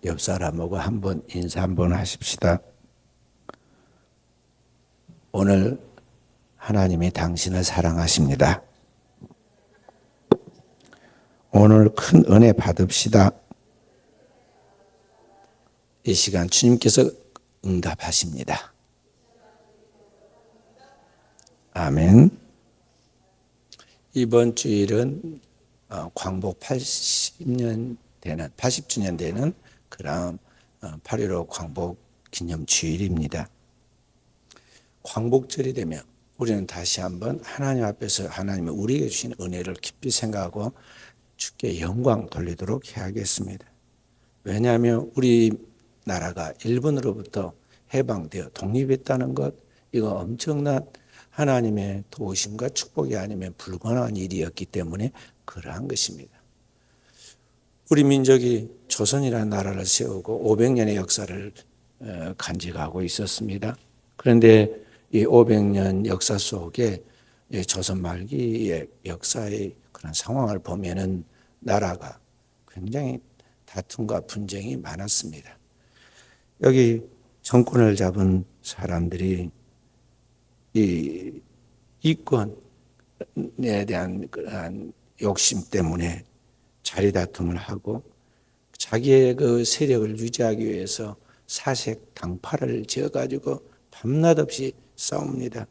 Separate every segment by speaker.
Speaker 1: 옆 사람하고 한번 인사 한번 하십시다. 오늘 하나님이 당신을 사랑하십니다. 오늘 큰 은혜 받읍시다. 이 시간 주님께서 응답하십니다. 아멘. 이번 주일은 광복 80주년 되는 그런 8.15 광복 기념 주일입니다. 광복절이 되면 우리는 다시 한번 하나님 앞에서 하나님이 우리에게 주신 은혜를 깊이 생각하고 주께 영광 돌리도록 해야겠습니다. 왜냐하면 우리나라가 일본으로부터 해방되어 독립했다는 것, 이거 엄청난 하나님의 도우심과 축복이 아니면 불가능한 일이었기 때문에 그러한 것입니다. 우리 민족이 조선이라는 나라를 세우고 500년의 역사를 간직하고 있었습니다. 그런데 이 500년 역사 속에 조선 말기의 역사의 그런 상황을 보면은 나라가 굉장히 다툼과 분쟁이 많았습니다. 여기 정권을 잡은 사람들이 이 이권에 대한 그러한 욕심 때문에 자리 다툼을 하고 자기의 그 세력을 유지하기 위해서 사색 당파를 지어가지고 밤낮 없이 싸웁니다.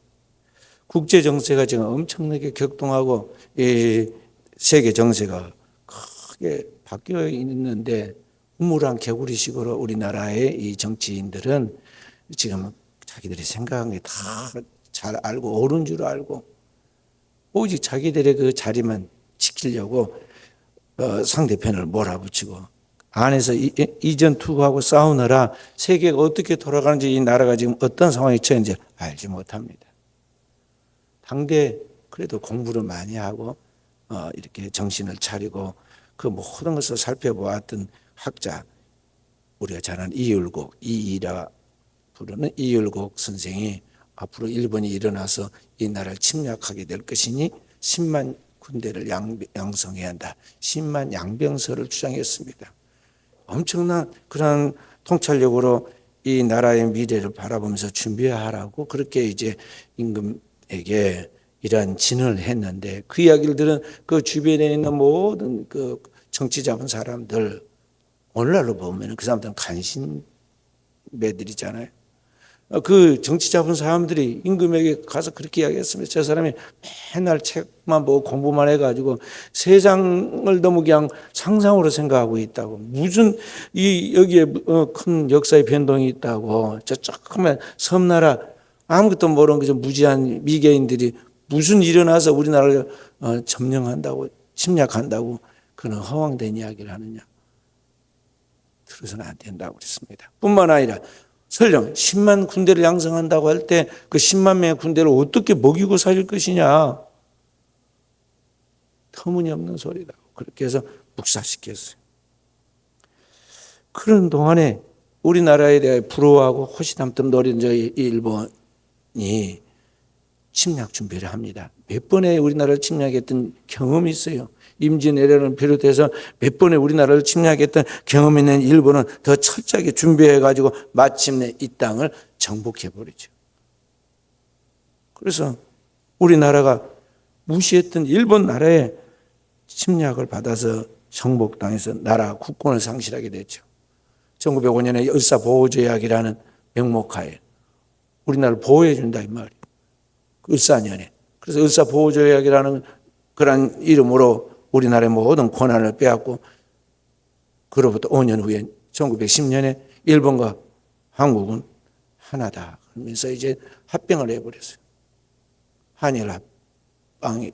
Speaker 1: 국제 정세가 지금 엄청나게 격동하고 이 세계 정세가 크게 바뀌어 있는데 우물한 개구리식으로 우리나라의 이 정치인들은 지금 자기들이 생각한 게 다 잘 알고 옳은 줄 알고 오직 자기들의 그 자리만 지키려고 상대편을 몰아붙이고 안에서 이전 투구하고 싸우느라 세계가 어떻게 돌아가는지 이 나라가 지금 어떤 상황에 처했는지 알지 못합니다. 당대 그래도 공부를 많이 하고 이렇게 정신을 차리고 그 모든 것을 살펴보았던 학자, 우리가 잘 아는 이율곡, 이이라 부르는 이율곡 선생이 앞으로 일본이 일어나서 이 나라를 침략하게 될 것이니 10만 군대를 양성해야 한다. 10만 양병설을 주장했습니다. 엄청난 그런 통찰력으로 이 나라의 미래를 바라보면서 준비하라고 그렇게 이제 임금에게 이러한 진언을 했는데 그 이야기를 들은 그 주변에 있는 모든 그 정치 잡은 사람들 오늘날로 보면 그 사람들은 간신배들이잖아요. 그 정치 잡은 사람들이 임금에게 가서 그렇게 이야기했습니다. 저 사람이 맨날 책만 보고 공부만 해가지고 세상을 너무 그냥 상상으로 생각하고 있다고. 무슨 여기에 큰 역사의 변동이 있다고. 저 조그만 섬나라 아무것도 모르는 그저 무지한 미개인들이 무슨 일어나서 우리나라를 점령한다고 침략한다고 그런 허황된 이야기를 하느냐. 들어서는 안 된다고 그랬습니다. 뿐만 아니라 설령 10만 군대를 양성한다고 할 때 그 10만 명의 군대를 어떻게 먹이고 살릴 것이냐. 터무니없는 소리다. 그렇게 해서 묵살시켰어요. 그런 동안에 우리나라에 대해 부러워하고 호시탐탐 노리는 저희 일본이 침략 준비를 합니다. 몇 번의 우리나라를 침략했던 경험이 있어요. 임진왜란을 비롯해서 몇 번의 우리나라를 침략했던 경험이 있는 일본은 더 철저하게 준비해가지고 마침내 이 땅을 정복해버리죠. 그래서 우리나라가 무시했던 일본 나라의 침략을 받아서 정복당해서 나라 국권을 상실하게 됐죠. 1905년에 을사보호조약이라는 명목하에 우리나라를 보호해준다 이 말이에요. 을사년에. 그래서 을사보호조약이라는 그런 이름으로 우리나라의 모든 권한을 빼앗고 그로부터 5년 후에 1910년에 일본과 한국은 하나다. 그러면서 이제 합병을 해버렸어요. 한일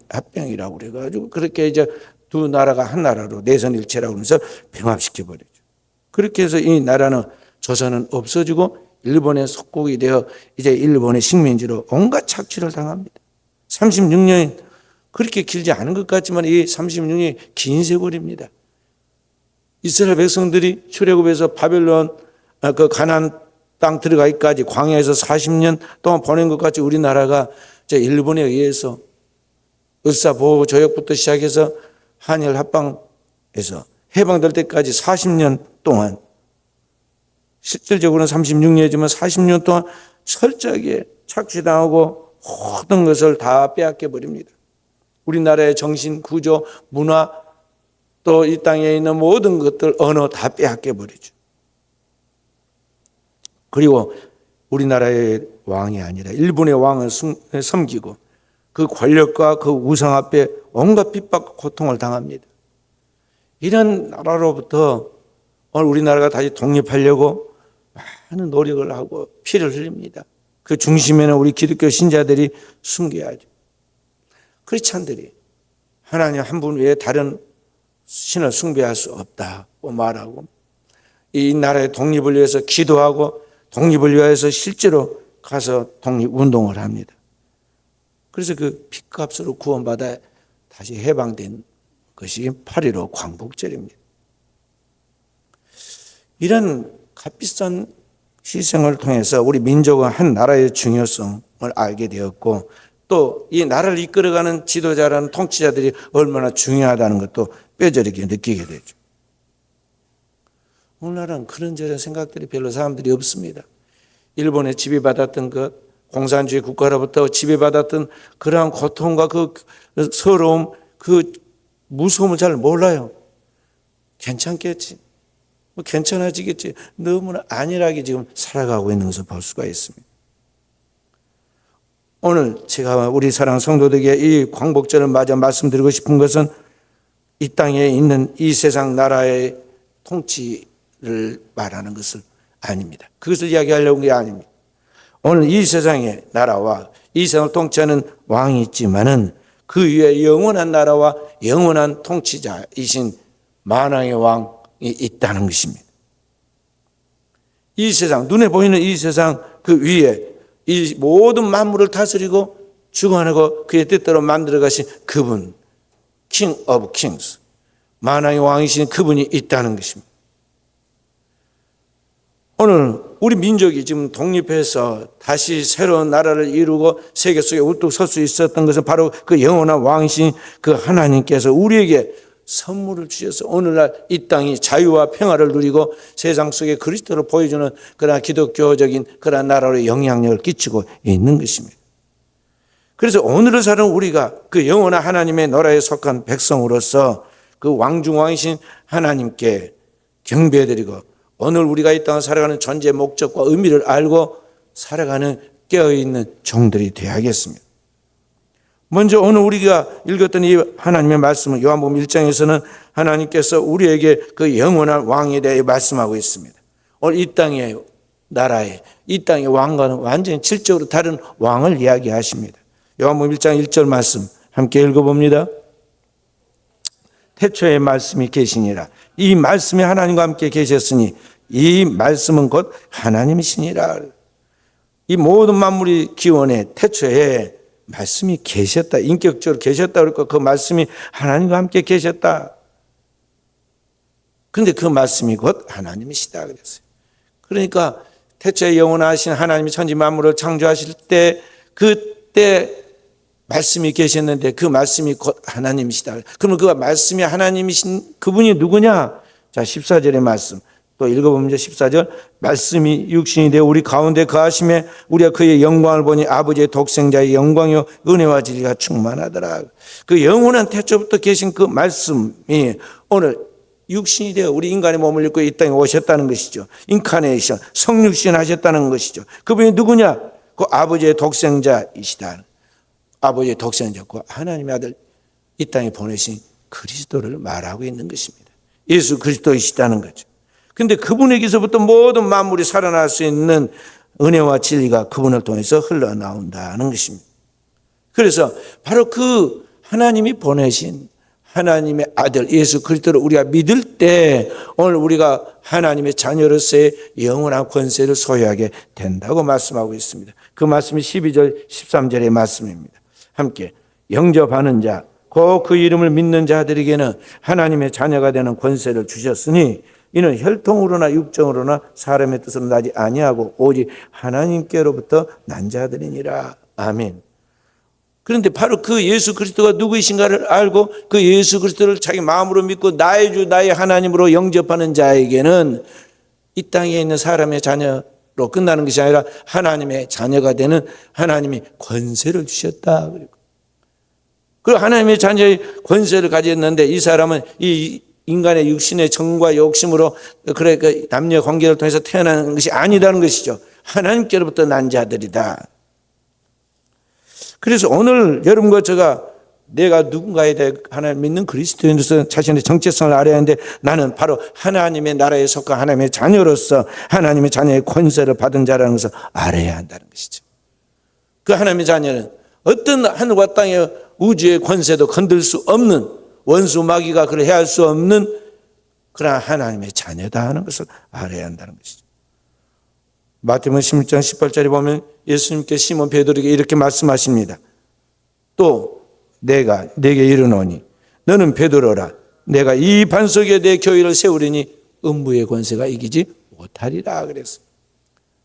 Speaker 1: 합병이라고 그래가지고 그렇게 이제 두 나라가 한 나라로 내선일체라고 하면서 병합시켜버렸죠. 그렇게 해서 이 나라는 조선은 없어지고 일본의 속국이 되어 이제 일본의 식민지로 온갖 착취를 당합니다. 36년 그렇게 길지 않은 것 같지만 이 36년이 긴 세월입니다. 이스라엘 백성들이 출애굽해서 바벨론 그 가나안 땅 들어가기까지 광야에서 40년 동안 보낸 것 같이 우리나라가 일본에 의해서 을사보호조약부터 시작해서 한일 합방에서 해방될 때까지 40년 동안 실질적으로는 36년이지만 40년 동안 철저하게 착취당하고 모든 것을 다 빼앗겨 버립니다. 우리나라의 정신, 구조, 문화, 또 이 땅에 있는 모든 것들, 언어 다 빼앗겨 버리죠. 그리고 우리나라의 왕이 아니라 일본의 왕을 섬기고 그 권력과 그 우상 앞에 온갖 핍박과 고통을 당합니다. 이런 나라로부터 오늘 우리나라가 다시 독립하려고 많은 노력을 하고 피를 흘립니다. 그 중심에는 우리 기독교 신자들이 숨겨야죠. 크리스찬들이 하나님 한 분 외에 다른 신을 숭배할 수 없다고 말하고 이 나라의 독립을 위해서 기도하고 독립을 위해서 실제로 가서 독립운동을 합니다. 그래서 그 핏값으로 구원받아 다시 해방된 것이 8.15 광복절입니다. 이런 값비싼 희생을 통해서 우리 민족은 한 나라의 중요성을 알게 되었고 또 이 나라를 이끌어가는 지도자라는 통치자들이 얼마나 중요하다는 것도 뼈저리게 느끼게 되죠. 오늘날은 그런저런 생각들이 별로 사람들이 없습니다. 일본에 지배받았던 것, 공산주의 국가로부터 지배받았던 그러한 고통과 그 서러움, 그 무서움을 잘 몰라요. 괜찮겠지. 괜찮아지겠지. 너무나 안일하게 지금 살아가고 있는 것을 볼 수가 있습니다. 오늘 제가 우리 사랑하는 성도들에게 이 광복절을 맞아 말씀드리고 싶은 것은 이 땅에 있는 이 세상 나라의 통치를 말하는 것을 아닙니다. 그것을 이야기하려고 한 게 아닙니다. 오늘 이 세상의 나라와 이 세상을 통치하는 왕이 있지만은 그 위에 영원한 나라와 영원한 통치자이신 만왕의 왕이 있다는 것입니다. 이 세상, 눈에 보이는 이 세상 그 위에 이 모든 만물을 다스리고 주관하고 그의 뜻대로 만들어 가신 그분, King of Kings, 만왕의 왕이신 그분이 있다는 것입니다. 오늘 우리 민족이 지금 독립해서 다시 새로운 나라를 이루고 세계 속에 우뚝 설 수 있었던 것은 바로 그 영원한 왕이신 그 하나님께서 우리에게 선물을 주셔서 오늘날 이 땅이 자유와 평화를 누리고 세상 속에 그리스도를 보여주는 그러한 기독교적인 그러한 나라로 영향력을 끼치고 있는 것입니다. 그래서 오늘을 사는 우리가 그 영원한 하나님의 나라에 속한 백성으로서 그 왕중왕이신 하나님께 경배드리고 오늘 우리가 이 땅을 살아가는 존재의 목적과 의미를 알고 살아가는 깨어있는 종들이 되어야겠습니다. 먼저 오늘 우리가 읽었던 이 하나님의 말씀은 요한복음 1장에서는 하나님께서 우리에게 그 영원한 왕에 대해 말씀하고 있습니다. 오늘 이 땅의 나라에 이 땅의 왕과는 완전히 질적으로 다른 왕을 이야기하십니다. 요한복음 1장 1절 말씀 함께 읽어봅니다. 태초에 말씀이 계시니라. 이 말씀이 하나님과 함께 계셨으니 이 말씀은 곧 하나님이시니라. 이 모든 만물이 기원해 태초에 말씀이 계셨다. 인격적으로 계셨다. 그러니까 그 말씀이 하나님과 함께 계셨다. 그런데 그 말씀이 곧 하나님이시다 그랬어요. 그러니까 태초에 영원하신 하나님이 천지 만물을 창조하실 때 그때 말씀이 계셨는데 그 말씀이 곧 하나님이시다. 그러면 그 말씀이 하나님이신 그분이 누구냐? 자, 14절의 말씀. 또 읽어보면 14절 말씀이 육신이 되어 우리 가운데 거하심에 우리가 그의 영광을 보니 아버지의 독생자의 영광이요 은혜와 진리가 충만하더라. 그 영원한 태초부터 계신 그 말씀이 오늘 육신이 되어 우리 인간의 몸을 입고 이 땅에 오셨다는 것이죠. 인카네이션, 성육신 하셨다는 것이죠. 그분이 누구냐? 그 아버지의 독생자이시다. 아버지의 독생자, 그 하나님의 아들 이 땅에 보내신 그리스도를 말하고 있는 것입니다. 예수 그리스도이시다는 거죠. 근데 그분에게서부터 모든 만물이 살아날 수 있는 은혜와 진리가 그분을 통해서 흘러나온다는 것입니다. 그래서 바로 그 하나님이 보내신 하나님의 아들 예수 그리스도를 우리가 믿을 때 오늘 우리가 하나님의 자녀로서의 영원한 권세를 소유하게 된다고 말씀하고 있습니다. 그 말씀이 12절 13절의 말씀입니다. 함께 영접하는 자, 곧 그 이름을 믿는 자들에게는 하나님의 자녀가 되는 권세를 주셨으니 이는 혈통으로나 육정으로나 사람의 뜻으로 나지 아니하고 오직 하나님께로부터 난 자들이니라. 아멘. 그런데 바로 그 예수 그리스도가 누구이신가를 알고 그 예수 그리스도를 자기 마음으로 믿고 나의 주 나의 하나님으로 영접하는 자에게는 이 땅에 있는 사람의 자녀로 끝나는 것이 아니라 하나님의 자녀가 되는 하나님이 권세를 주셨다. 그리고 하나님의 자녀의 권세를 가졌는데 이 사람은 이 인간의 육신의 정과 욕심으로 그래 그 남녀 관계를 통해서 태어나는 것이 아니라는 것이죠. 하나님께로부터 난 자들이다. 그래서 오늘 여러분과 제가 내가 누군가에 대해 하나님 믿는 그리스도인으로서 자신의 정체성을 알아야 하는데 나는 바로 하나님의 나라에 속한 하나님의 자녀로서 하나님의 자녀의 권세를 받은 자라는 것을 알아야 한다는 것이죠. 그 하나님의 자녀는 어떤 하늘과 땅의 우주의 권세도 건들 수 없는 원수 마귀가 그를 해할 수 없는 그러한 하나님의 자녀다 하는 것을 알아야 한다는 것이죠. 마태복음 16장 18절에 보면 예수님께 시몬 베드로에게 이렇게 말씀하십니다. 또 내가 네게 이르노니 너는 베드로라. 내가 이 반석에 내 교회를 세우리니 음부의 권세가 이기지 못하리라 그랬어.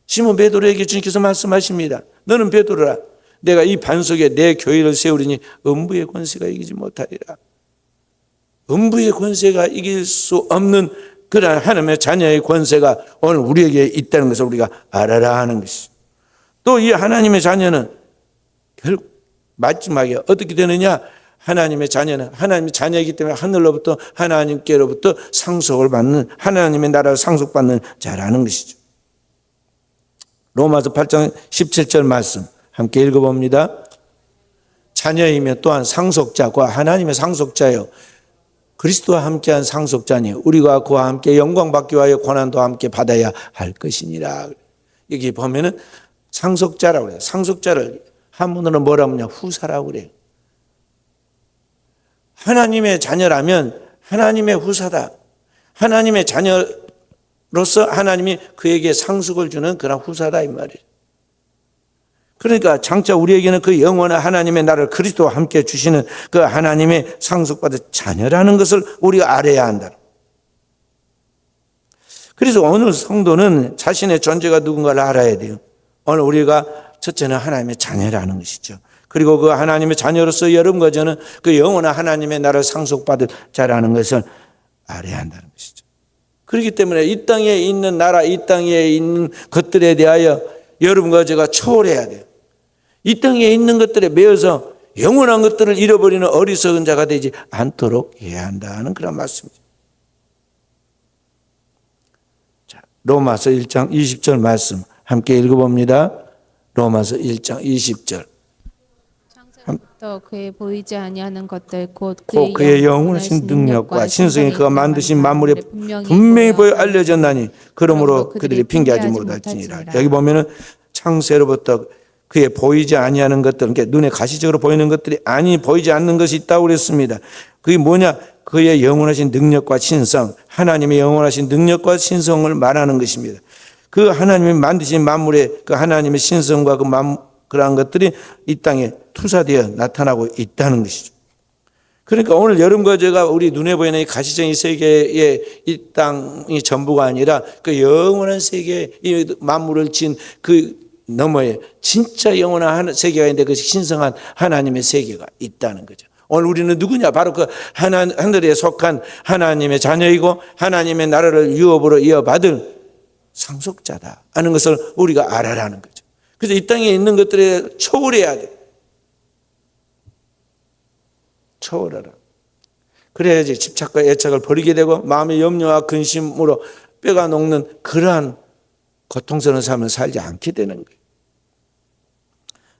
Speaker 1: 시몬 베드로에게 주님께서 말씀하십니다. 너는 베드로라. 내가 이 반석에 내 교회를 세우리니 음부의 권세가 이기지 못하리라. 음부의 권세가 이길 수 없는 그러한 하나님의 자녀의 권세가 오늘 우리에게 있다는 것을 우리가 알아라 하는 것이죠. 또 이 하나님의 자녀는 결국 마지막에 어떻게 되느냐? 하나님의 자녀는 하나님의 자녀이기 때문에 하늘로부터 하나님께로부터 상속을 받는 하나님의 나라를 상속받는 자라는 것이죠. 로마서 8장 17절 말씀 함께 읽어봅니다. 자녀이면 또한 상속자과 하나님의 상속자요 그리스도와 함께한 상속자니 우리가 그와 함께 영광 받기 위하여 고난도 함께 받아야 할 것이니라. 여기 보면은 상속자라고 그래요. 상속자를 한문으로 뭐라고 하냐? 후사라고 그래요. 하나님의 자녀라면 하나님의 후사다. 하나님의 자녀로서 하나님이 그에게 상속을 주는 그런 후사다 이 말이에요. 그러니까 장차 우리에게는 그 영원한 하나님의 나라를 그리스도와 함께 주시는 그 하나님의 상속받은 자녀라는 것을 우리가 알아야 한다. 그래서 오늘 성도는 자신의 존재가 누군가를 알아야 돼요. 오늘 우리가 첫째는 하나님의 자녀라는 것이죠. 그리고 그 하나님의 자녀로서 여러분과 저는 그 영원한 하나님의 나라를 상속받을 자라는 것을 알아야 한다는 것이죠. 그렇기 때문에 이 땅에 있는 나라, 이 땅에 있는 것들에 대하여 여러분과 제가 초월해야 돼요. 이 땅에 있는 것들에 매여서 영원한 것들을 잃어버리는 어리석은 자가 되지 않도록 해야 한다는 그런 말씀이죠. 자, 로마서 1장 20절 말씀 함께 읽어봅니다. 로마서 1장 20절.
Speaker 2: 창세부터 그의 보이지 아니하는 것들 곧
Speaker 1: 그의 영원하신 능력과 신성이 그가 만드신 만물에 분명히 보여 알려졌나니 그러므로 그들이 핑계하지 못할지니라. 여기 보면은 창세로부터 그의 보이지 아니하는 것들, 그러니까 눈에 가시적으로 보이는 것들이 아니 보이지 않는 것이 있다고 그랬습니다. 그게 뭐냐? 그의 영원하신 능력과 신성, 하나님의 영원하신 능력과 신성을 말하는 것입니다. 그 하나님이 만드신 만물의 그 하나님의 신성과 그러한 것들이 이 땅에 투사되어 나타나고 있다는 것이죠. 그러니까 오늘 여러분과 제가 우리 눈에 보이는 이 가시적인 세계의 이 땅이 전부가 아니라 그 영원한 세계, 이 만물을 지은 그 너머에 진짜 영원한 세계가 있는데 그 신성한 하나님의 세계가 있다는 거죠. 오늘 우리는 누구냐? 바로 그 하늘에 속한 하나님의 자녀이고 하나님의 나라를 유업으로 이어받을 상속자다 하는 것을 우리가 알아라는 거죠. 그래서 이 땅에 있는 것들에 초월해야 돼. 초월하라. 그래야지 집착과 애착을 버리게 되고 마음의 염려와 근심으로 뼈가 녹는 그러한 고통스러운 삶을 살지 않게 되는 거예요.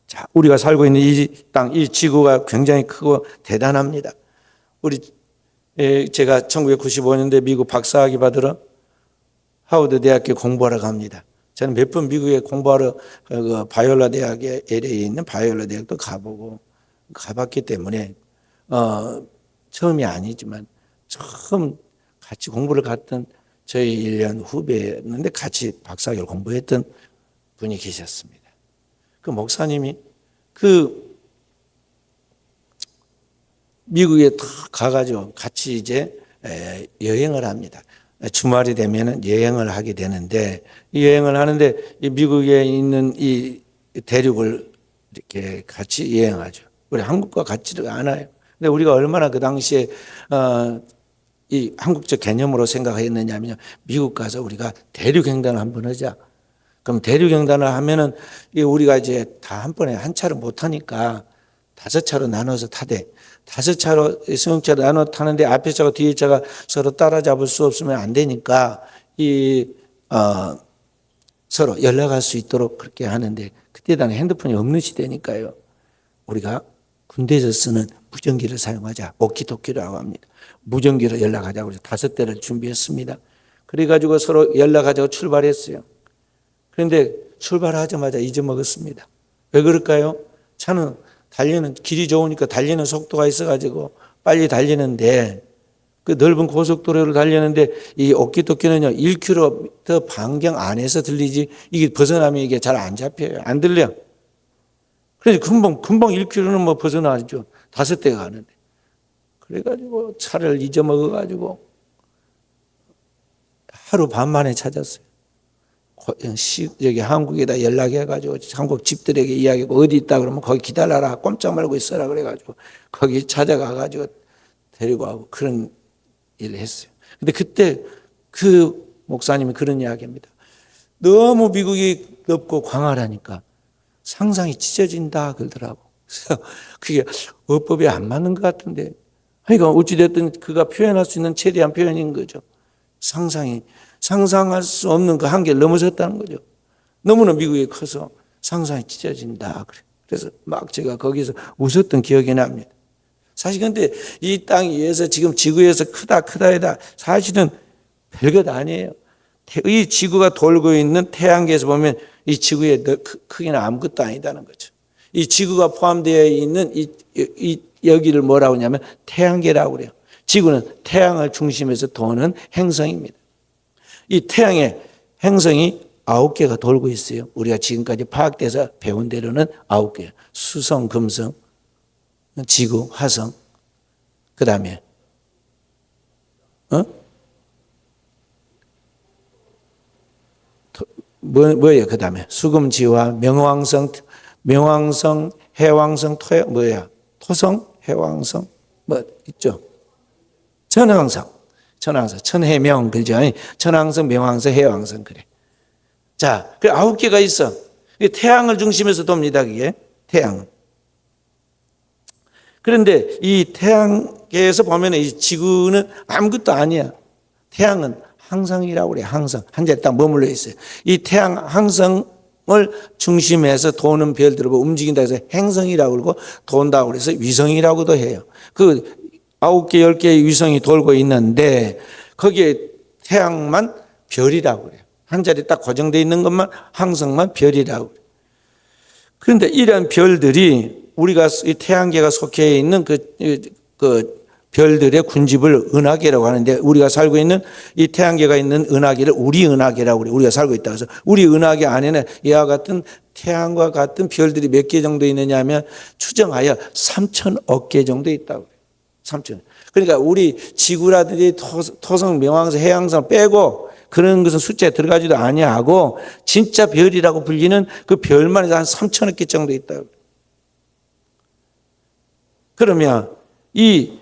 Speaker 1: 자, 우리가 살고 있는 이 땅, 이 지구가 굉장히 크고 대단합니다. 제가 1995년도에 미국 박사학위 받으러 하워드 대학교에 공부하러 갑니다. 저는 몇 번 미국에 공부하러 그 바이올라 대학에 LA에 있는 바이올라 대학도 가봤기 때문에 처음이 아니지만 처음 같이 공부를 갔던 저희 1년 후배였는데 같이 박사학위를 공부했던 분이 계셨습니다. 그 목사님이 그 미국에 다 가가지고 같이 이제 여행을 합니다. 주말이 되면은 여행을 하게 되는데 이 여행을 하는데 이 미국에 있는 이 대륙을 이렇게 같이 여행하죠. 우리 한국과 같지가 않아요. 근데 우리가 얼마나 그 당시에 이 한국적 개념으로 생각했느냐면요. 미국 가서 우리가 대륙횡단을 한번 하자. 그럼 대륙횡단을 하면은 우리가 이제 다 한 번에 한 차로 못 타니까 5차로 나눠서 타대. 5차로 승용차로 나눠 타는데 앞에 차가 뒤에 차가 서로 따라잡을 수 없으면 안 되니까 서로 연락할 수 있도록 그렇게 하는데 그때 당시 핸드폰이 없는 시대니까요. 우리가 군대에서 쓰는 무전기를 사용하자. 오키토키라고 합니다. 무전기로 연락하자고 해서 5대를 준비했습니다. 그래가지고 서로 연락하자고 출발했어요. 그런데 출발하자마자 잊어먹었습니다. 왜 그럴까요? 차는 달리는 길이 좋으니까 달리는 속도가 있어가지고 빨리 달리는데 그 넓은 고속도로를 달리는데 이 오키토키는요 1km 반경 안에서 들리지 이게 벗어나면 이게 잘 안 잡혀요. 안 들려. 그래서 금방 1km는 뭐 벗어나죠. 5대가 가는데. 그래가지고 차를 잊어먹어가지고 하루 반 만에 찾았어요. 여기 한국에다 연락해가지고 한국 집들에게 이야기하고 어디 있다 그러면 거기 기다려라 꼼짝 말고 있어라 그래가지고 거기 찾아가가지고 데리고 가고 그런 일을 했어요. 근데 그때 그 목사님이 그런 이야기입니다. 너무 미국이 넓고 광활하니까 상상이 찢어진다 그러더라고. 그래서 그게 어법에 안 맞는 것 같은데 그러니까 어찌됐든 그가 표현할 수 있는 최대한 표현인 거죠. 상상할 수 없는 그 한계를 넘어섰다는 거죠. 너무나 미국이 커서 상상이 찢어진다. 그래서 막 제가 거기서 웃었던 기억이 납니다. 사실 근데 이 땅 위에서 지금 지구에서 크다 해다 사실은 별것 아니에요. 이 지구가 돌고 있는 태양계에서 보면 이 지구의 크기는 아무것도 아니다는 거죠. 이 지구가 포함되어 있는 이 여기를 뭐라고 하냐면 태양계라고 그래요. 지구는 태양을 중심에서 도는 행성입니다. 이 태양의 행성이 9개가 돌고 있어요. 우리가 지금까지 파악돼서 배운 대로는 9개. 수성, 금성, 지구, 화성, 그 다음에 뭐예요? 그 다음에 수금지화, 명왕성, 해왕성, 토성, 해왕성, 뭐 있죠? 천왕성, 천해명, 그죠? 천왕성, 명왕성, 해왕성, 그래. 자, 그 9개가 있어. 태양을 중심에서 돕니다, 그게. 태양은. 그런데 이 태양계에서 보면 이 지구는 아무것도 아니야. 태양은 항성이라고 그래, 항성. 한 자리에 딱 머물러 있어요. 이 태양 항성을 중심에서 도는 별들을 움직인다 해서 행성이라고 그러고 돈다고 그래서 위성이라고도 해요. 그 9개, 10개의 위성이 돌고 있는데 거기에 태양만 별이라고 그래요. 한 자리에 딱 고정되어 있는 것만 항성만 별이라고 그래요. 그런데 이런 별들이 우리가 이 태양계가 속해 있는 그 별들의 군집을 은하계라고 하는데 우리가 살고 있는 이 태양계가 있는 은하계를 우리 은하계라고 그래요. 우리가 살고 있다. 그래서 우리 은하계 안에는 이와 같은 태양과 같은 별들이 몇 개 정도 있느냐 하면 추정하여 3천억 개 정도 있다고 그래요. 3천. 그러니까 우리 지구라든지 토성, 명왕성, 해왕성 빼고 그런 것은 숫자에 들어가지도 아니하고 진짜 별이라고 불리는 그 별만 해서 한 3천억 개 정도 있다고 그래요. 그러면 이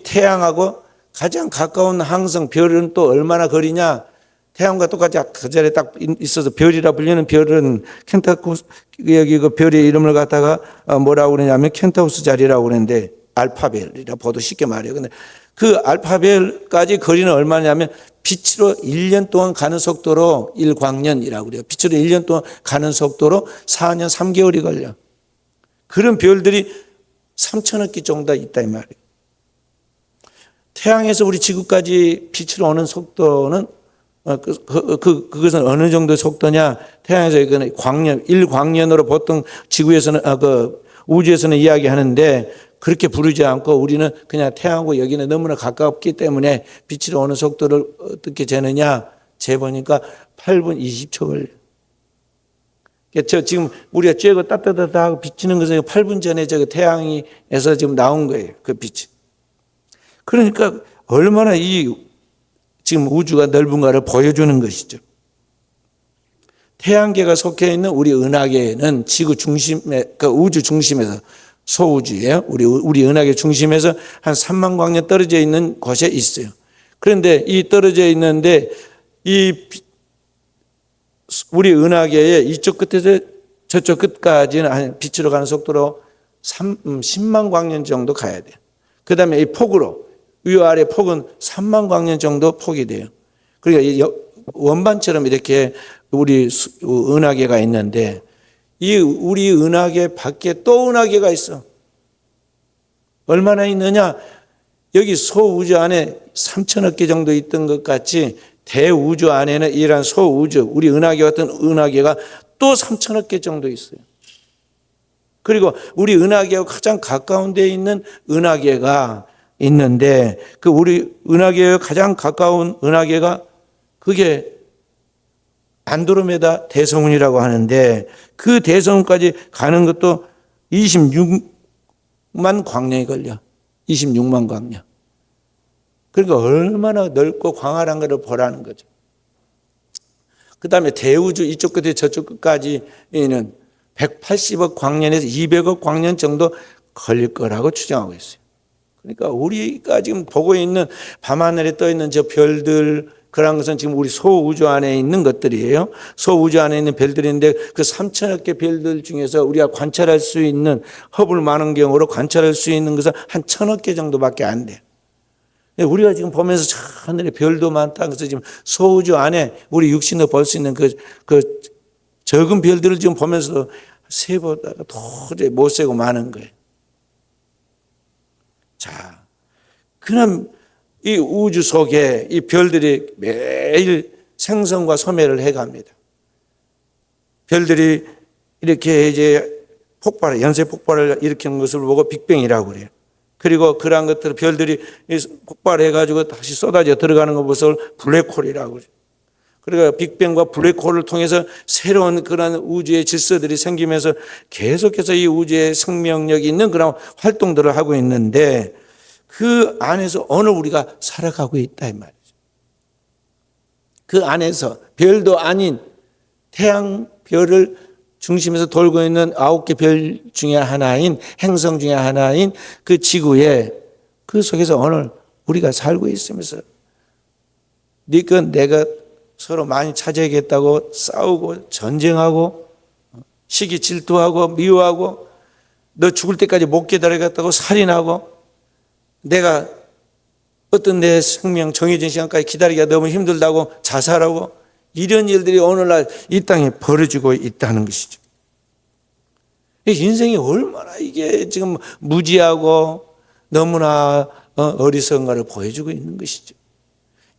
Speaker 1: 태양하고 가장 가까운 항성 별은 또 얼마나 거리냐? 태양과 똑같이 그 자리에 딱 있어서 별이라 불리는 별은 켄타우스, 여기 그 별의 이름을 갖다가 뭐라고 그러냐면 켄타우스 자리라고 그러는데 알파벨이라 보도 쉽게 말해요. 근데 그 알파벨까지 거리는 얼마냐면 빛으로 1년 동안 가는 속도로 1광년이라고 그래요. 빛으로 1년 동안 가는 속도로 4년 3개월이 걸려. 그런 별들이 3천억 개 정도 있다 이 말이에요. 태양에서 우리 지구까지 빛으로 오는 속도는 그것은 어느 정도의 속도냐? 태양에서 이거는 광년, 1광년으로 보통 지구에서는 우주에서는 이야기하는데 그렇게 부르지 않고 우리는 그냥 태양하고 여기는 너무나 가깝기 때문에 빛으로 오는 속도를 어떻게 재느냐? 재보니까 8분 20초 걸려. 지금 우리가 쬐고 따뜻하고 비치는 것은 8분 전에 태양에서 지금 나온 거예요. 그 빛이. 그러니까 얼마나 지금 우주가 넓은가를 보여주는 것이죠. 태양계가 속해 있는 우리 은하계는 지구 중심에, 그 우주 중심에서 소우주예요. 우리 은하계 중심에서 한 3만 광년 떨어져 있는 곳에 있어요. 그런데 이 떨어져 있는데 우리 은하계의 이쪽 끝에서 저쪽 끝까지는 빛으로 가는 속도로 10만 광년 정도 가야 돼요. 그 다음에 이 폭으로 위아래 폭은 3만 광년 정도 폭이 돼요. 그러니까 원반처럼 이렇게 우리 은하계가 있는데 이 우리 은하계 밖에 또 은하계가 있어. 얼마나 있느냐? 여기 소우주 안에 3천억 개 정도 있던 것 같이 대우주 안에는 이러한 소우주, 우리 은하계 같은 은하계가 또 3천억 개 정도 있어요. 그리고 우리 은하계와 가장 가까운 데에 있는 은하계가 있는데 그 우리 은하계와 가장 가까운 은하계가 그게 안드로메다 대성운이라고 하는데 그 대성운까지 가는 것도 26만 광년이 걸려. 26만 광년. 그러니까 얼마나 넓고 광활한 것을 보라는 거죠. 그 다음에 대우주 이쪽 끝에 저쪽 끝까지는 180억 광년에서 200억 광년 정도 걸릴 거라고 추정하고 있어요. 그러니까 우리가 지금 보고 있는 밤하늘에 떠 있는 저 별들 그런 것은 지금 우리 소우주 안에 있는 것들이에요. 소우주 안에 있는 별들인데 그 3천억 개 별들 중에서 우리가 관찰할 수 있는 허블 망원경으로 관찰할 수 있는 것은 한 1,000억 개 정도밖에 안 돼요. 우리가 지금 보면서 저 하늘에 별도 많다. 그래서 지금 소우주 안에 우리 육신으로 볼 수 있는 그 적은 별들을 지금 보면서 세보다가 도저히 못 세고 많은 거예요. 자, 그럼 이 우주 속에 이 별들이 매일 생성과 소멸을 해갑니다. 별들이 이렇게 이제 연쇄 폭발을 일으키는 것을 보고 빅뱅이라고 그래요. 그리고 그러한 것들 별들이 폭발해가지고 다시 쏟아져 들어가는 것을 블랙홀이라고 그래요. 그러니까 빅뱅과 블랙홀을 통해서 새로운 그런 우주의 질서들이 생기면서 계속해서 이 우주의 생명력이 있는 그런 활동들을 하고 있는데 그 안에서 오늘 우리가 살아가고 있다 이 말이죠. 그 안에서 별도 아닌 태양 별을 중심에서 돌고 있는 9개 별 중에 하나인 행성 중에 하나인 그 지구에 그 속에서 오늘 우리가 살고 있으면서 네가 내가 서로 많이 차지하겠다고 싸우고 전쟁하고 시기 질투하고 미워하고 너 죽을 때까지 못 기다리겠다고 살인하고 내가 어떤 내 생명 정해진 시간까지 기다리기가 너무 힘들다고 자살하고 이런 일들이 오늘날 이 땅에 벌어지고 있다는 것이죠. 인생이 얼마나 이게 지금 무지하고 너무나 어리석은가를 보여주고 있는 것이죠.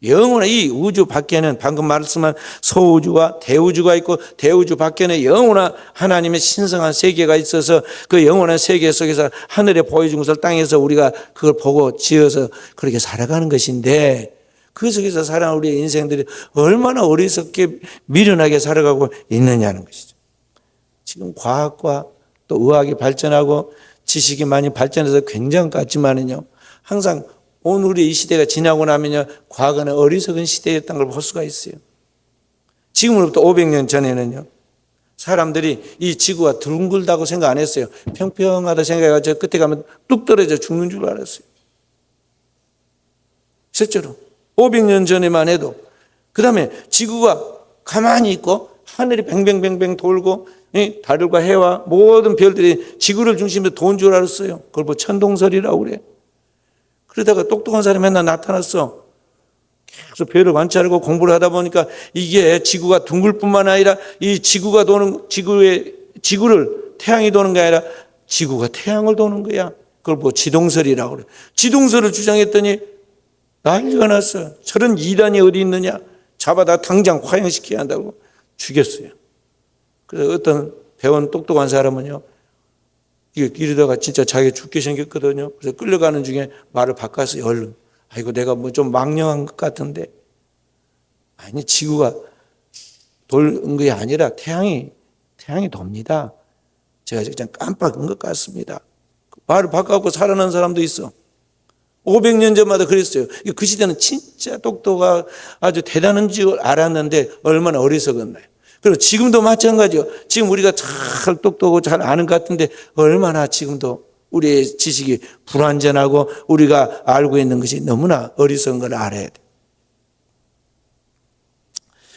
Speaker 1: 영원한 이 우주 밖에는 방금 말씀한 소우주와 대우주가 있고 대우주 밖에는 영원한 하나님의 신성한 세계가 있어서 그 영원한 세계 속에서 하늘에 보여준 것을 땅에서 우리가 그걸 보고 지어서 그렇게 살아가는 것인데 그 속에서 살아가는 우리의 인생들이 얼마나 어리석게 미련하게 살아가고 있느냐는 것이죠. 지금 과학과 또 의학이 발전하고 지식이 많이 발전해서 굉장한 것 같지만은요 항상 오늘의 이 시대가 지나고 나면요 과거는 어리석은 시대였다는 걸 볼 수가 있어요. 지금으로부터 500년 전에는요 사람들이 이 지구가 둥글다고 생각 안 했어요. 평평하다 생각해서 저 끝에 가면 뚝 떨어져 죽는 줄 알았어요. 실제로 500년 전에만 해도 그 다음에 지구가 가만히 있고 하늘이 뱅뱅뱅뱅 돌고 달과 해와 모든 별들이 지구를 중심으로 도는 줄 알았어요. 그걸 뭐 천동설이라고 그래. 그러다가 똑똑한 사람이 맨날 나타났어. 계속 별을 관찰하고 공부를 하다 보니까 이게 지구가 둥글 뿐만 아니라 이 지구가 도는 지구를 태양이 도는 게 아니라 지구가 태양을 도는 거야. 그걸 뭐 지동설이라고 그래. 지동설을 주장했더니 난리가 났어. 저런 이단이 어디 있느냐. 잡아다 당장 화형시켜야 한다고 죽였어요. 그래서 어떤 배운 똑똑한 사람은요. 이러다가 진짜 자기가 죽게 생겼거든요. 그래서 끌려가는 중에 말을 바꿨어요. 얼른. 아이고 내가 뭐 좀 망령한 것 같은데. 아니 지구가 도는 게 아니라 태양이 돕니다. 제가 그냥 깜빡인 것 같습니다. 말을 바꿔갖고 살아난 사람도 있어. 500년 전마다 그랬어요. 그 시대는 진짜 똑똑하고 아주 대단한 줄 알았는데 얼마나 어리석었나요. 그리고 지금도 마찬가지요. 지금 우리가 잘 똑똑하고 잘 아는 것 같은데 얼마나 지금도 우리의 지식이 불완전하고 우리가 알고 있는 것이 너무나 어리석은 걸 알아야 돼.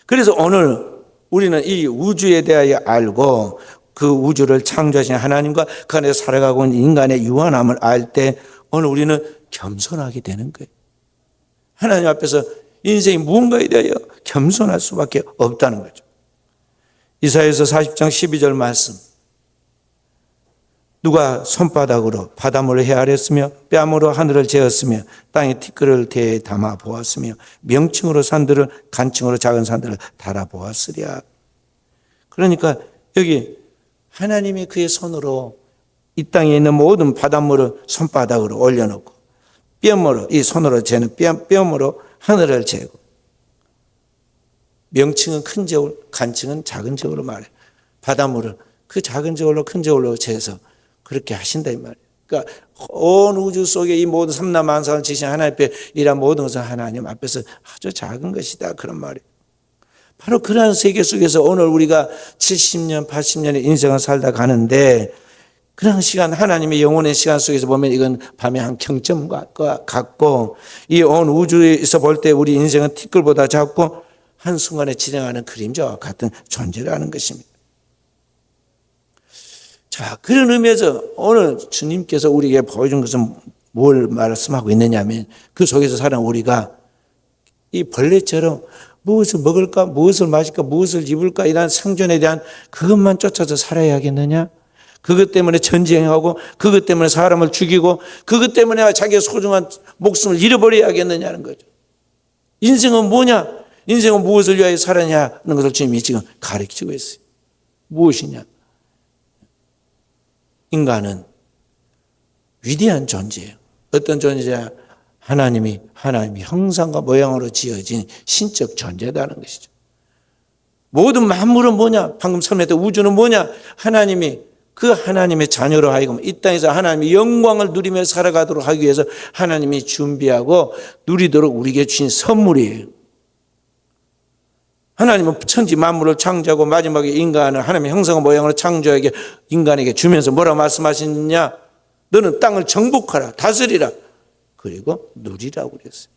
Speaker 1: 그래서 오늘 우리는 이 우주에 대하여 알고 그 우주를 창조하신 하나님과 그 안에서 살아가고 있는 인간의 유한함을 알 때 오늘 우리는 겸손하게 되는 거예요. 하나님 앞에서 인생이 무언가에 대하여 겸손할 수밖에 없다는 거죠. 이사야서 40장 12절 말씀. 누가 손바닥으로 바닷물을 헤아렸으며 뺨으로 하늘을 재었으며 땅에 티끌을 대에 담아 보았으며 명칭으로 산들을 간칭으로 작은 산들을 달아 보았으랴. 그러니까 여기 하나님이 그의 손으로 이 땅에 있는 모든 바닷물을 손바닥으로 올려놓고 뺨으로 이 손으로 재는 뺨으로 하늘을 재고 명칭은 큰 저울, 간칭은 작은 저울로 말해. 바닷물을 그 작은 저울로 큰 저울로 재서 그렇게 하신다 이 말이에요. 그러니까 온 우주 속에 이 모든 삼라만상을 지신 하나님 앞에 이런 모든 것은 하나님 앞에서 아주 작은 것이다 그런 말이에요. 바로 그러한 세계 속에서 오늘 우리가 70년, 80년의 인생을 살다 가는데 그런 시간, 하나님의 영혼의 시간 속에서 보면 이건 밤의 한 경점과 같고 이 온 우주에서 볼 때 우리 인생은 티끌보다 작고 한순간에 진행하는 그림자와 같은 존재라는 것입니다. 자, 그런 의미에서 오늘 주님께서 우리에게 보여준 것은 뭘 말씀하고 있느냐면 그 속에서 살아온 우리가 이 벌레처럼 무엇을 먹을까, 무엇을 마실까, 무엇을 입을까 이런 생존에 대한 그것만 쫓아서 살아야 하겠느냐? 그것 때문에 전쟁하고 그것 때문에 사람을 죽이고 그것 때문에 자기의 소중한 목숨을 잃어버려야겠느냐는 거죠. 인생은 뭐냐? 인생은 무엇을 위하여 살았냐는 것을 주님이 지금 가르치고 있어요. 무엇이냐? 인간은 위대한 존재예요. 어떤 존재냐? 하나님이 형상과 모양으로 지어진 신적 존재다는 것이죠. 모든 만물은 뭐냐? 방금 설명했던 우주는 뭐냐? 하나님이 그 하나님의 자녀로 하여금 이 땅에서 하나님의 영광을 누리며 살아가도록 하기 위해서 하나님이 준비하고 누리도록 우리에게 주신 선물이에요. 하나님은 천지 만물을 창조하고 마지막에 인간을 하나님의 형상과 모양으로 창조하게 인간에게 주면서 뭐라고 말씀하시느냐? 너는 땅을 정복하라, 다스리라, 그리고 누리라고 그랬어요.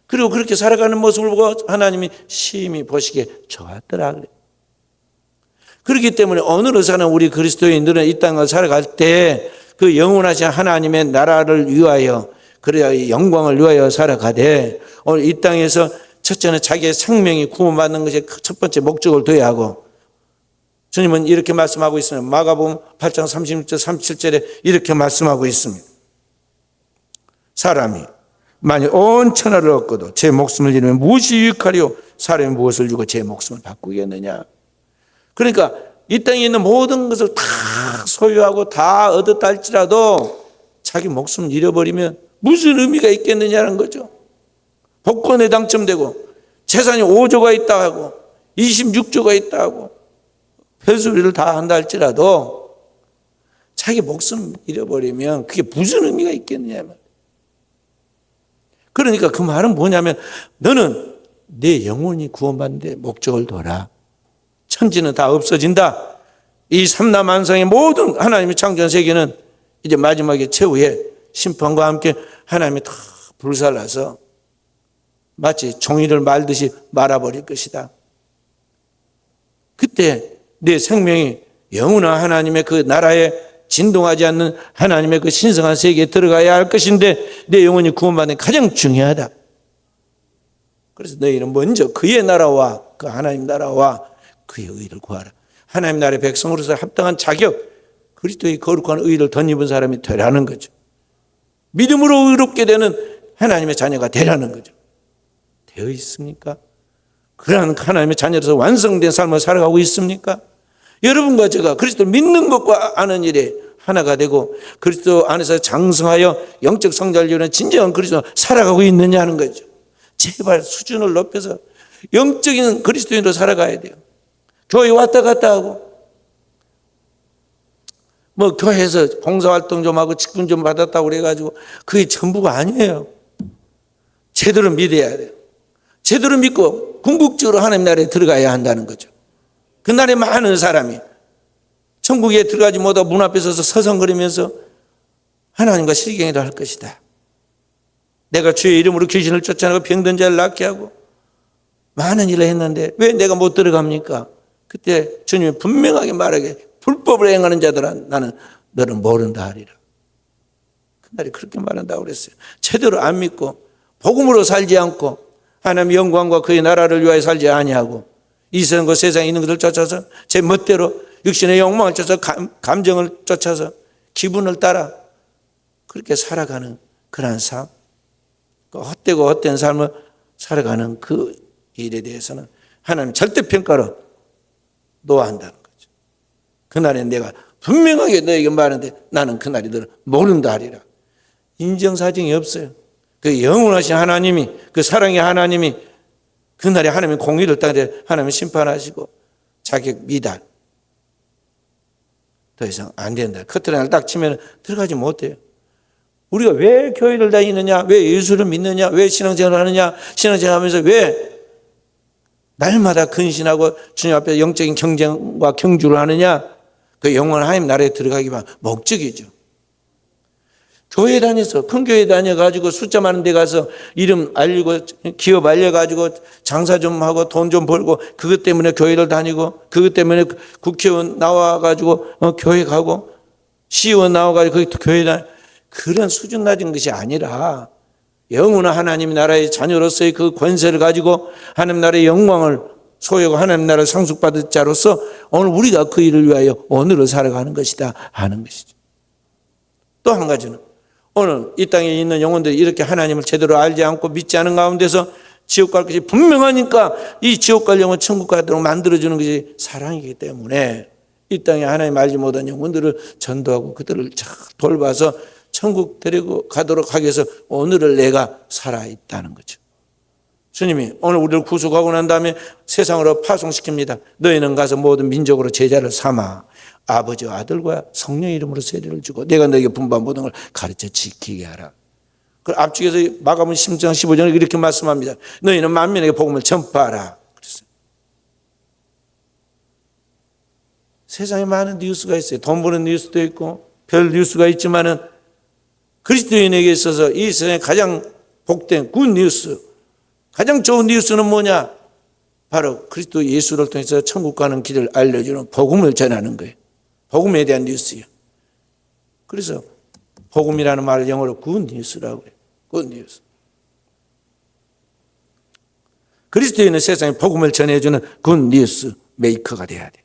Speaker 1: 그리고 그렇게 살아가는 모습을 보고 하나님이 심히 보시기에 좋았더라 그래요. 그렇기 때문에 오늘을 사는 우리 그리스도인들은 이 땅을 살아갈 때 그 영원하신 하나님의 나라를 위하여 그래야 영광을 위하여 살아가되 오늘 이 땅에서 첫째는 자기의 생명이 구원받는 것이 첫 번째 목적을 둬야 하고 주님은 이렇게 말씀하고 있습니다. 마가복음 8장 36절 37절에 이렇게 말씀하고 있습니다. 사람이 만일 온 천하를 얻고도 제 목숨을 잃으면 무엇이 유익하리요? 사람이 무엇을 주고 제 목숨을 바꾸겠느냐? 그러니까 이 땅에 있는 모든 것을 다 소유하고 다 얻었다 할지라도 자기 목숨을 잃어버리면 무슨 의미가 있겠느냐는 거죠. 복권에 당첨되고 재산이 5조가 있다 하고 26조가 있다 하고 별소리를 다 한다 할지라도 자기 목숨을 잃어버리면 그게 무슨 의미가 있겠느냐. 그러니까 그 말은 뭐냐면 너는 내 영혼이 구원받는데 목적을 둬라. 천지는 다 없어진다. 이 삼라만상의 모든 하나님의 창조한 세계는 이제 마지막에 최후에 심판과 함께 하나님이 다 불살라서 마치 종이를 말듯이 말아버릴 것이다. 그때 내 생명이 영원한 하나님의 그 나라에 진동하지 않는 하나님의 그 신성한 세계에 들어가야 할 것인데 내 영혼이 구원받는 게 가장 중요하다. 그래서 너희는 먼저 그의 나라와 그 하나님 나라와 그의 의를 구하라. 하나님 나라의 백성으로서 합당한 자격, 그리스도의 거룩한 의를 덧입은 사람이 되라는 거죠. 믿음으로 의롭게 되는 하나님의 자녀가 되라는 거죠. 되어 있습니까? 그러한 하나님의 자녀로서 완성된 삶을 살아가고 있습니까? 여러분과 제가 그리스도를 믿는 것과 아는 일에 하나가 되고 그리스도 안에서 장성하여 영적 성장을 이루는 진정한 그리스도로 살아가고 있느냐는 거죠. 제발 수준을 높여서 영적인 그리스도인으로 살아가야 돼요. 교회 왔다 갔다 하고 뭐 교회에서 봉사활동 좀 하고 직분 좀 받았다고 그래가지고 그게 전부가 아니에요. 제대로 믿어야 돼요. 제대로 믿고 궁극적으로 하나님 나라에 들어가야 한다는 거죠. 그날에 많은 사람이 천국에 들어가지 못하고 문 앞에 서서 서성거리면서 하나님과 실경이라 할 것이다. 내가 주의 이름으로 귀신을 쫓아내고 병든 자를 낫게 하고 많은 일을 했는데 왜 내가 못 들어갑니까? 그때 주님이 분명하게 말하게 불법을 행하는 자들아 나는 너를 모른다 하리라. 그날이 그렇게 말한다고 그랬어요. 제대로 안 믿고 복음으로 살지 않고 하나님의 영광과 그의 나라를 위하여 살지 아니하고 이 세상에 있는 것을 쫓아서 제 멋대로 육신의 욕망을 쫓아서 감정을 쫓아서 기분을 따라 그렇게 살아가는 그러한 삶, 그 헛되고 헛된 삶을 살아가는 그 일에 대해서는 하나님 절대 평가로 노한다는 거죠. 그날에 내가 분명하게 너에게 말하는데 나는 그날이 너를 모른다 하리라. 인정사정이 없어요. 그 영원하신 하나님이, 그 사랑의 하나님이 그날에 하나님의 공의를 따르되 하나님이 심판하시고 자격 미달 더 이상 안 된다. 커트라인을 딱 치면 들어가지 못해요. 우리가 왜 교회를 다니느냐, 왜 예수를 믿느냐, 왜 신앙생활을 하느냐, 신앙생활 하면서 왜 날마다 근신하고 주님 앞에 영적인 경쟁과 경주를 하느냐, 그 영원한 하나님 나라에 들어가기 위한 목적이죠. 교회 다녀서 큰 교회 다녀가지고 숫자 많은 데 가서 이름 알리고 기업 알려가지고 장사 좀 하고 돈 좀 벌고 그것 때문에 교회를 다니고 그것 때문에 국회의원 나와가지고 교회 가고 시의원 나와가지고 거기 교회 다니고 그런 수준 낮은 것이 아니라 영원한 하나님 나라의 자녀로서의 그 권세를 가지고 하나님 나라의 영광을 소유하고 하나님 나라를 상속받을 자로서 오늘 우리가 그 일을 위하여 오늘을 살아가는 것이다 하는 것이죠. 또 한 가지는 오늘 이 땅에 있는 영혼들이 이렇게 하나님을 제대로 알지 않고 믿지 않은 가운데서 지옥 갈 것이 분명하니까 이 지옥 갈 영혼 천국 가도록 만들어주는 것이 사랑이기 때문에 이 땅에 하나님 알지 못한 영혼들을 전도하고 그들을 잘 돌봐서 천국 데리고 가도록 하기 위해서 오늘을 내가 살아있다는 거죠. 주님이 오늘 우리를 구속하고 난 다음에 세상으로 파송시킵니다. 너희는 가서 모든 민족으로 제자를 삼아 아버지와 아들과 성령의 이름으로 세례를 주고 내가 너에게 분부한 모든 걸 가르쳐 지키게 하라. 그 앞쪽에서 마가복음 10장 15절에 이렇게 말씀합니다. 너희는 만민에게 복음을 전파하라. 그랬어요. 세상에 많은 뉴스가 있어요. 돈 버는 뉴스도 있고 별 뉴스가 있지만은 그리스도인에게 있어서 이 세상에 가장 복된 굿 뉴스, 가장 좋은 뉴스는 뭐냐? 바로 그리스도 예수를 통해서 천국 가는 길을 알려주는 복음을 전하는 거예요. 복음에 대한 뉴스예요. 그래서 복음이라는 말을 영어로 굿 뉴스라고 해요. 굿 뉴스. 그리스도인은 세상에 복음을 전해주는 굿 뉴스 메이커가 돼야 돼.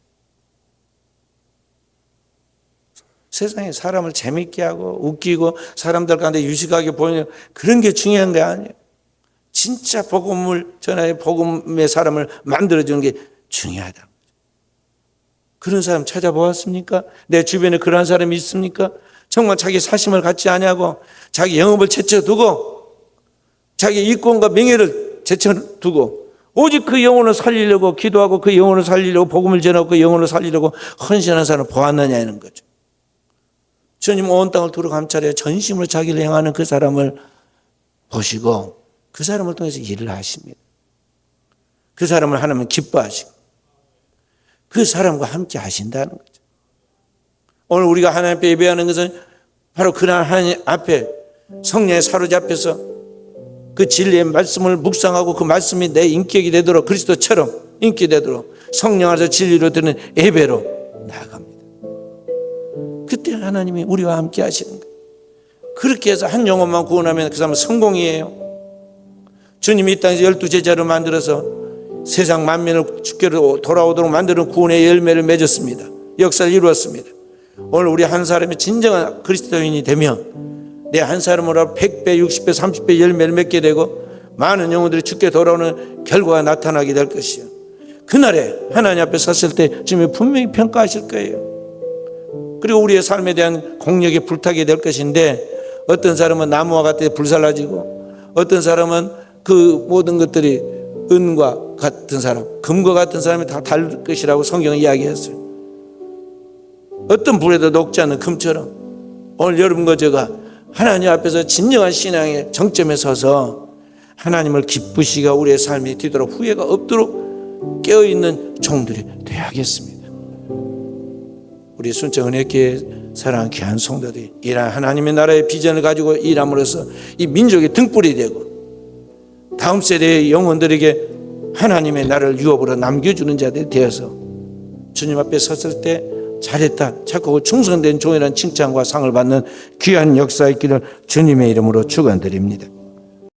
Speaker 1: 세상에 사람을 재밌게 하고 웃기고 사람들 가운데 유식하게 보이는 그런 게 중요한 게 아니에요. 진짜 복음을 전하여 복음의 사람을 만들어주는 게 중요하다. 그런 사람 찾아보았습니까? 내 주변에 그런 사람이 있습니까? 정말 자기 사심을 갖지 아니하고 자기 영업을 제쳐두고 자기 이권과 명예를 제쳐두고 오직 그 영혼을 살리려고 기도하고 그 영혼을 살리려고 복음을 전하고 그 영혼을 살리려고 헌신하는 사람을 보았느냐는 거죠. 주님 온 땅을 두루 감찰해 전심으로 자기를 향하는 그 사람을 보시고 그 사람을 통해서 일을 하십니다. 그 사람을 하나님은 기뻐하시고 그 사람과 함께 하신다는 거죠. 오늘 우리가 하나님 앞에 예배하는 것은 바로 그날 하나님 앞에 성령에 사로잡혀서 그 진리의 말씀을 묵상하고 그 말씀이 내 인격이 되도록 그리스도처럼 인격이 되도록 성령 안에서 진리로 드는 예배로 나아갑니다. 그때 하나님이 우리와 함께 하시는 거예요. 그렇게 해서 한 영혼만 구원하면 그 사람은 성공이에요. 주님이 이 땅에서 12제자를 만들어서 세상 만민을 주께로 돌아오도록 만드는 구원의 열매를 맺었습니다. 역사를 이루었습니다. 오늘 우리 한 사람이 진정한 그리스도인이 되면 내 한 사람으로 100배, 60배, 30배 열매를 맺게 되고 많은 영혼들이 주께 돌아오는 결과가 나타나게 될 것이요. 그날에 하나님 앞에 섰을 때 주님이 분명히 평가하실 거예요. 그리고 우리의 삶에 대한 공력이 불타게 될 것인데 어떤 사람은 나무와 같이 불살라지고 어떤 사람은 그 모든 것들이 은과 같은 사람, 금과 같은 사람이 다 다를 것이라고 성경은 이야기했어요. 어떤 불에도 녹지 않는 금처럼 오늘 여러분과 제가 하나님 앞에서 진정한 신앙의 정점에 서서 하나님을 기쁘시가 우리의 삶이 뒤도록 후회가 없도록 깨어있는 종들이 되어야겠습니다. 우리 순천 은혜교회 사랑하는 귀한 성도들이 이러한 하나님의 나라의 비전을 가지고 일함으로써 이 민족의 등불이 되고 다음 세대의 영혼들에게 하나님의 나라를 유업으로 남겨주는 자들이 되어서 주님 앞에 섰을 때 잘했다, 착하고 충성된 종이라는 칭찬과 상을 받는 귀한 역사의 길을 주님의 이름으로 축원드립니다.